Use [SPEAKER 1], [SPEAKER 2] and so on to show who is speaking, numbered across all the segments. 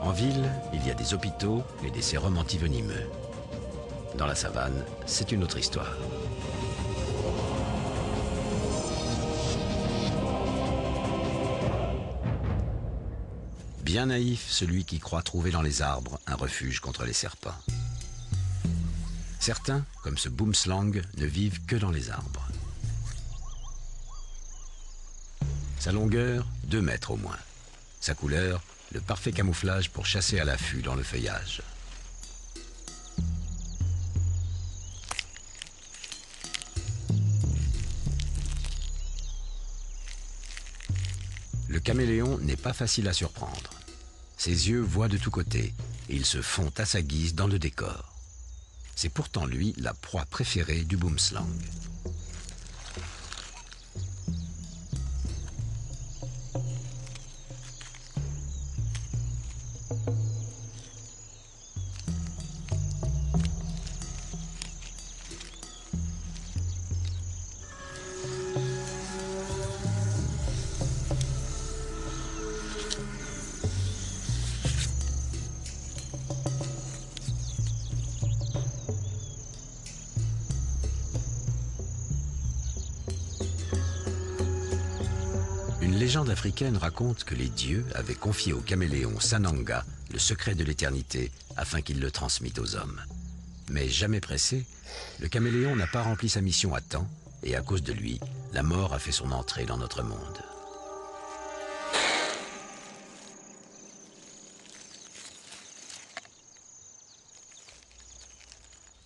[SPEAKER 1] En ville, il y a des hôpitaux et des sérums antivenimeux. Dans la savane, c'est une autre histoire. Bien naïf, celui qui croit trouver dans les arbres un refuge contre les serpents. Certains, comme ce boomslang, ne vivent que dans les arbres. Sa longueur, 2 mètres au moins. Sa couleur, le parfait camouflage pour chasser à l'affût dans le feuillage. Le caméléon n'est pas facile à surprendre. Ses yeux voient de tous côtés et ils se font à sa guise dans le décor. C'est pourtant lui la proie préférée du boomslang. Une légende africaine raconte que les dieux avaient confié au caméléon Sananga le secret de l'éternité afin qu'il le transmît aux hommes. Mais jamais pressé, le caméléon n'a pas rempli sa mission à temps et à cause de lui, la mort a fait son entrée dans notre monde.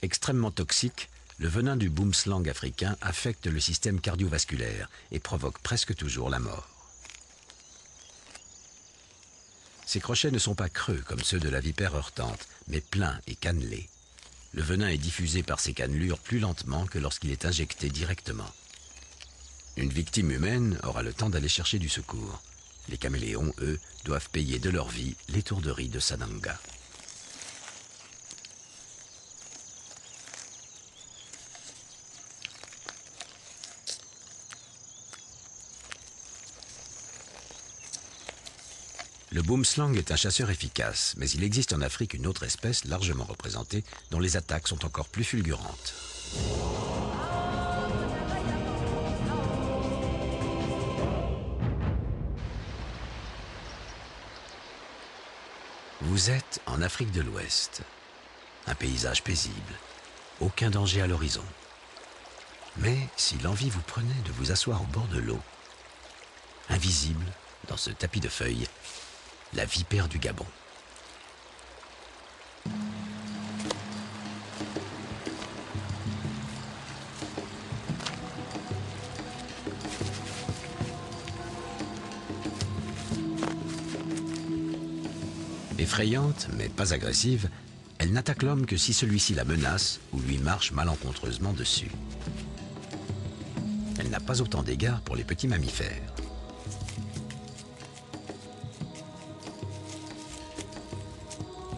[SPEAKER 1] Extrêmement toxique, le venin du boomslang africain affecte le système cardiovasculaire et provoque presque toujours la mort. Ses crochets ne sont pas creux comme ceux de la vipère heurtante, mais pleins et cannelés. Le venin est diffusé par ces cannelures plus lentement que lorsqu'il est injecté directement. Une victime humaine aura le temps d'aller chercher du secours. Les caméléons, eux, doivent payer de leur vie l'étourderie de Sananga. Le boomslang est un chasseur efficace, mais il existe en Afrique une autre espèce largement représentée dont les attaques sont encore plus fulgurantes. Vous êtes en Afrique de l'Ouest. Un paysage paisible, aucun danger à l'horizon. Mais si l'envie vous prenait de vous asseoir au bord de l'eau, invisible dans ce tapis de feuilles, la vipère du Gabon. Effrayante, mais pas agressive, elle n'attaque l'homme que si celui-ci la menace ou lui marche malencontreusement dessus. Elle n'a pas autant d'égards pour les petits mammifères.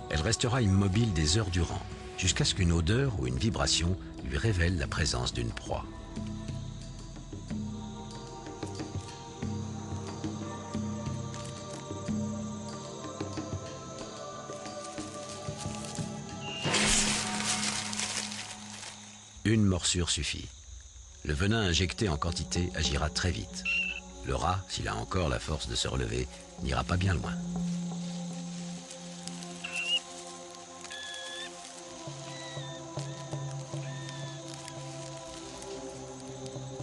[SPEAKER 1] Elle restera immobile des heures durant, jusqu'à ce qu'une odeur ou une vibration lui révèle la présence d'une proie. Une morsure suffit. Le venin injecté en quantité agira très vite. Le rat, s'il a encore la force de se relever, n'ira pas bien loin.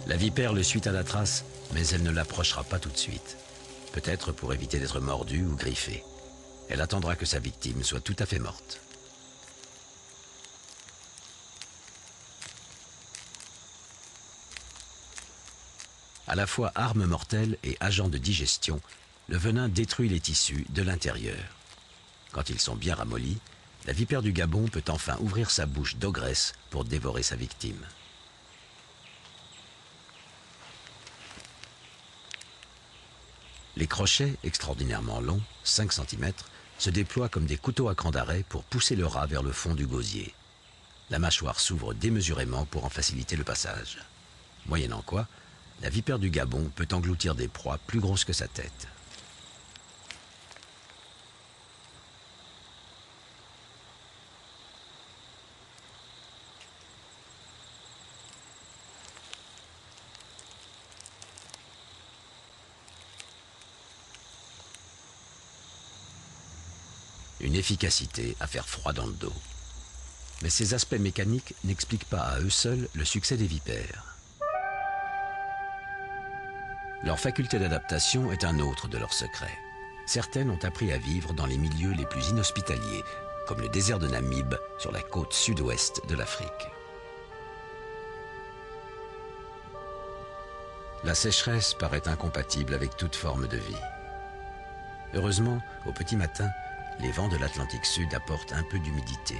[SPEAKER 1] La vipère le suit à la trace, mais elle ne l'approchera pas tout de suite. Peut-être pour éviter d'être mordue ou griffée. Elle attendra que sa victime soit tout à fait morte. À la fois arme mortelle et agent de digestion, le venin détruit les tissus de l'intérieur. Quand ils sont bien ramollis, la vipère du Gabon peut enfin ouvrir sa bouche d'ogresse pour dévorer sa victime. Les crochets, extraordinairement longs, 5 cm, se déploient comme des couteaux à cran d'arrêt pour pousser le rat vers le fond du gosier. La mâchoire s'ouvre démesurément pour en faciliter le passage. Moyennant quoi, la vipère du Gabon peut engloutir des proies plus grosses que sa tête. une efficacité à faire froid dans le dos. Mais ces aspects mécaniques n'expliquent pas à eux seuls le succès des vipères. Leur faculté d'adaptation est un autre de leurs secrets. Certaines ont appris à vivre dans les milieux les plus inhospitaliers, comme le désert de Namib sur la côte sud-ouest de l'Afrique. La sécheresse paraît incompatible avec toute forme de vie. Heureusement, au petit matin, les vents de l'Atlantique Sud apportent un peu d'humidité.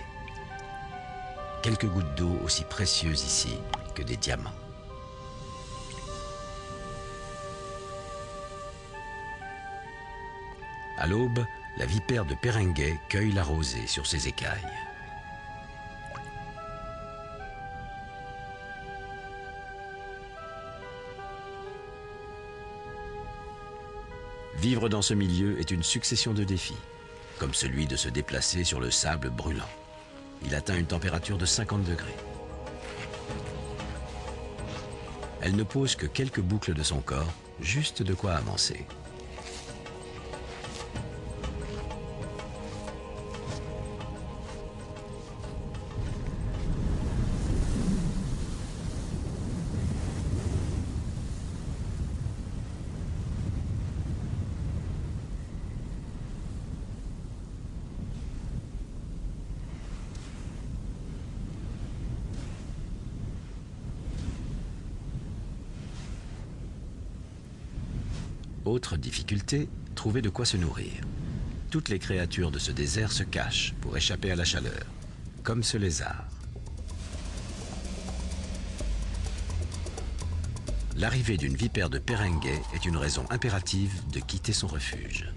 [SPEAKER 1] Quelques gouttes d'eau aussi précieuses ici que des diamants. À l'aube, la vipère de Perengay cueille la rosée sur ses écailles. Vivre dans ce milieu est une succession de défis, comme celui de se déplacer sur le sable brûlant. Il atteint une température de 50 degrés. Elle ne pose que quelques boucles de son corps, juste de quoi avancer. Autre difficulté, trouver de quoi se nourrir. Toutes les créatures de ce désert se cachent pour échapper à la chaleur, comme ce lézard. L'arrivée d'une vipère de Perengay est une raison impérative de quitter son refuge.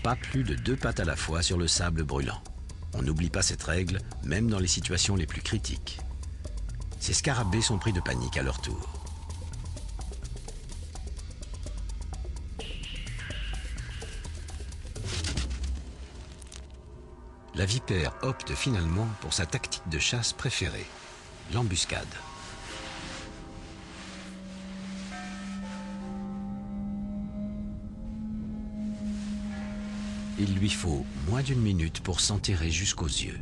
[SPEAKER 1] Pas plus de 2 pattes à la fois sur le sable brûlant. On n'oublie pas cette règle, même dans les situations les plus critiques. Ces scarabées sont pris de panique à leur tour. La vipère opte finalement pour sa tactique de chasse préférée, l'embuscade. Il lui faut moins d'1 minute pour s'enterrer jusqu'aux yeux.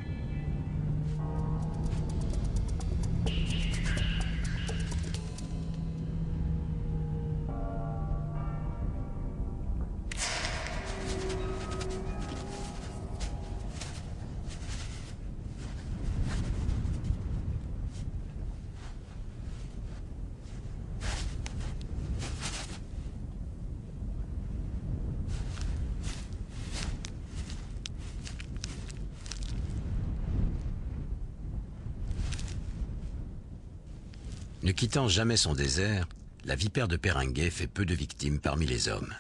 [SPEAKER 1] Ne quittant jamais son désert, la vipère de Perengay fait peu de victimes parmi les hommes.